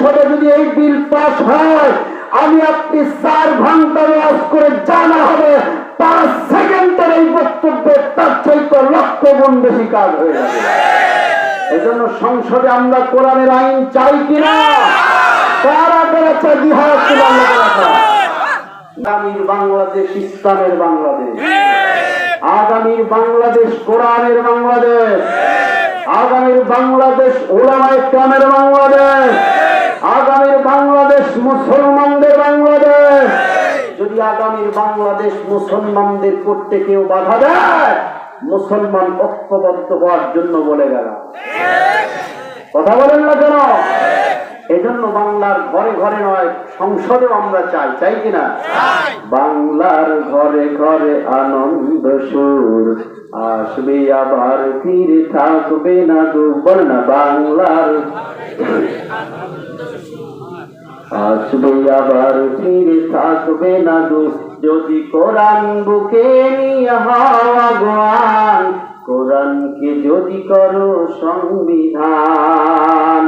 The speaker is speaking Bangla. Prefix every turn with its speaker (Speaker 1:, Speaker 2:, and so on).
Speaker 1: সংসদে যদি এই বিল পাস হয়, আমি আপনি 4 ঘন্টা ওয়াজ করে জানা হবে 5 সেকেন্ডের এই বক্তব্যে তার চাইতে লক্ষ গুণ বেশি কাজ হয়ে যাবে। এজন্য সংসদে আমরা কোরআনের আইন চাই কিনা? কারা কারা চাই? জিহাদ আগামীর বাংলাদেশ ইসলামের বাংলাদেশ, আগামীর বাংলাদেশ কোরআনের বাংলাদেশ, আগামীর বাংলাদেশ উলামায়ে কেরামের বাংলাদেশ, আগামীর বাংলাদেশ মুসলমানদের বাংলাদেশ। যদি আগামীর বাংলাদেশ মুসলমানদের করতে কেউ বাধা দেয়, মুসলমান ঐক্যবদ্ধ হওয়ার জন্য বলে গেল। কথা বলেন না কেন? এজন্য বাংলার ঘরে ঘরে নয়, সংসদেও আমরা চাই। চাই কিনা? বাংলার ঘরে ঘরে আনন্দ সুর আসবে, আবার ফিরে থাকবে না দূর। বল না, বাংলার আসবে আবার ফিরে থাকবে না দূর। যদি কোরআন বুকে নিয়ে হওয়া গোয়ান, কোরআনকে যদি করো সংবিধান।